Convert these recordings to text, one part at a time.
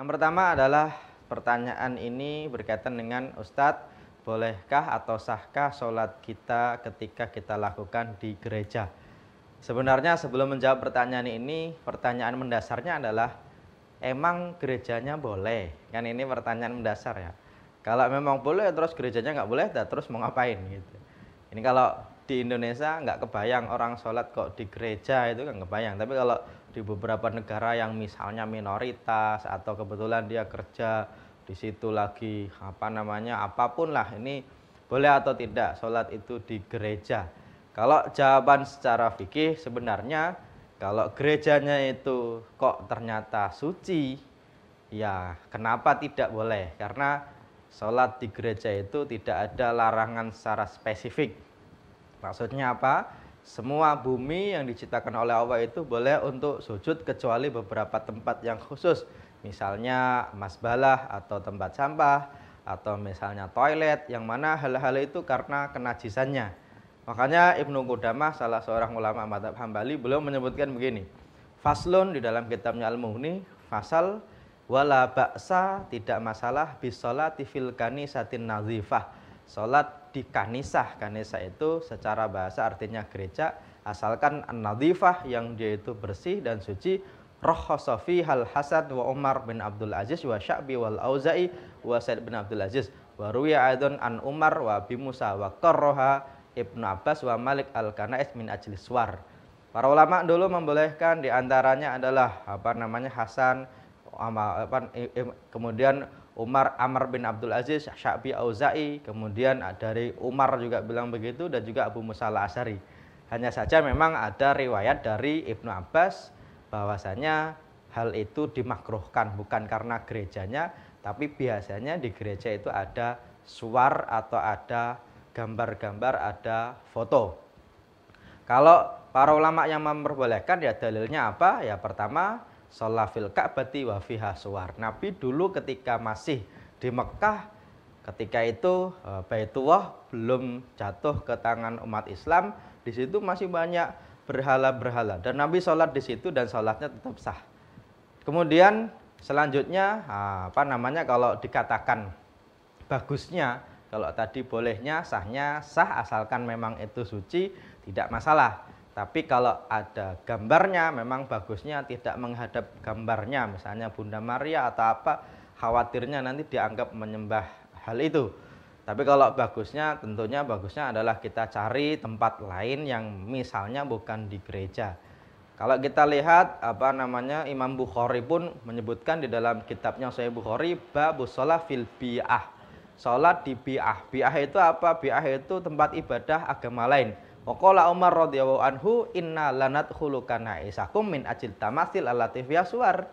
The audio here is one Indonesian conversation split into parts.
Yang pertama adalah pertanyaan ini berkaitan dengan Ustadz, bolehkah atau sahkah sholat kita ketika kita lakukan di gereja? Sebenarnya sebelum menjawab pertanyaan ini, pertanyaan mendasarnya adalah emang gerejanya boleh? Kan ini pertanyaan mendasar ya. Kalau memang boleh terus gerejanya nggak boleh, terus mau ngapain gitu. Ini kalau di Indonesia nggak kebayang orang sholat kok di gereja, itu kan kebayang. Tapi kalau di beberapa negara yang misalnya minoritas atau kebetulan dia kerja di situ lagi apapun lah, ini boleh atau tidak sholat itu di gereja? Kalau jawaban secara fikih sebenarnya kalau gerejanya itu kok ternyata suci, ya kenapa tidak boleh? Karena sholat di gereja itu tidak ada larangan secara spesifik. Maksudnya apa? Semua bumi yang diciptakan oleh Allah itu boleh untuk sujud kecuali beberapa tempat yang khusus. Misalnya masbalah atau tempat sampah, atau misalnya toilet, yang mana hal-hal itu karena kenajisannya. Makanya Ibnu Qudamah, salah seorang ulama mazhab Hambali, beliau menyebutkan begini. Faslun di dalam kitabnya Al-Mughni, fasal wala ba'sa, tidak masalah bisolati fil kanisatin nazifah. Salat di kanisah. Kanisah itu secara bahasa artinya gereja, asalkan an-nadhifah yang dia itu bersih dan suci. Rakhasa hal Hasan wa Umar bin Abdul Aziz wa Sya'bi wal Auza'i wa Sa'id bin Abdul Aziz wa ruwiya aidan an Umar wa Abi Musa wa qarraha Ibnu Abbas wa Malik al-Kanais min ajli suwar. Para ulama dulu membolehkan, diantaranya adalah Hasan, kemudian Umar, Amr bin Abdul Aziz, Sya'bi, Auza'i, kemudian dari Umar juga bilang begitu, dan juga Abu Musa al-Asy'ari. Hanya saja memang ada riwayat dari Ibnu Abbas bahwasanya hal itu dimakruhkan, bukan karena gerejanya, tapi biasanya di gereja itu ada suwar atau ada gambar-gambar, ada foto. Kalau para ulama yang memperbolehkan, ya dalilnya apa? Ya pertama, sholat fil Ka'bati wa fiha suwar. Nabi dulu ketika masih di Mekah, ketika itu Baitullah belum jatuh ke tangan umat Islam, di situ masih banyak berhala-berhala, dan Nabi sholat di situ dan sholatnya tetap sah. Kemudian selanjutnya kalau dikatakan bagusnya, kalau tadi bolehnya, sahnya sah asalkan memang itu suci, tidak masalah. Tapi kalau ada gambarnya, memang bagusnya tidak menghadap gambarnya, misalnya Bunda Maria atau apa, khawatirnya nanti dianggap menyembah hal itu. Tapi kalau bagusnya, tentunya bagusnya adalah kita cari tempat lain yang misalnya bukan di gereja. Kalau kita lihat Imam Bukhari pun menyebutkan di dalam kitabnya Sahih Bukhari, babus shalah fil bi'ah. Salat di bi'ah. Bi'ah itu apa? Bi'ah itu tempat ibadah agama lain. Waqala Umar radhiyallahu anhu, inna lanadkhulu kana isakum min ajil tamasil allati fiha suwar.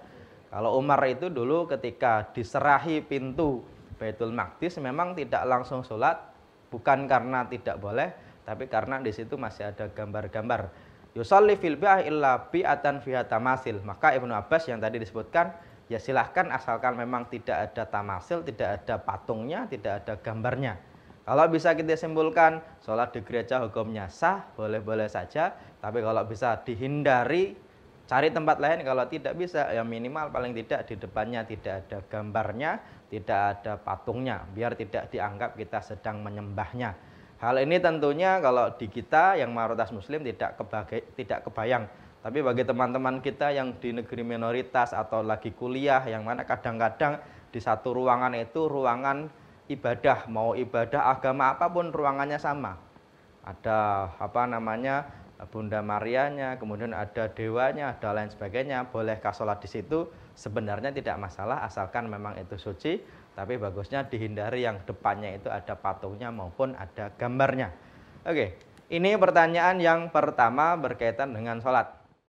Kalau Umar itu dulu ketika diserahi pintu Baitul Maqdis memang tidak langsung sholat, bukan karena tidak boleh, tapi karena di situ masih ada gambar-gambar. Yusalli fil bi'ah illa bi'atan fiha tamasil. Maka Ibnu Abbas yang tadi disebutkan, ya silahkan asalkan memang tidak ada tamasil, tidak ada patungnya, tidak ada gambarnya. Kalau bisa kita simpulkan, sholat di gereja hukumnya sah, boleh-boleh saja. Tapi kalau bisa dihindari, cari tempat lain. Kalau tidak bisa, ya minimal paling tidak di depannya tidak ada gambarnya, tidak ada patungnya, biar tidak dianggap kita sedang menyembahnya. Hal ini tentunya kalau di kita yang mayoritas muslim tidak kebayang. Tapi bagi teman-teman kita yang di negeri minoritas atau lagi kuliah, yang mana kadang-kadang di satu ruangan itu ruangan ibadah, mau ibadah agama apapun ruangannya sama. Ada Bunda Marianya, kemudian ada dewanya, ada lain sebagainya. Bolehkah sholat di situ? Sebenarnya tidak masalah asalkan memang itu suci, tapi bagusnya dihindari yang depannya itu ada patungnya maupun ada gambarnya. Oke, ini pertanyaan yang pertama berkaitan dengan sholat.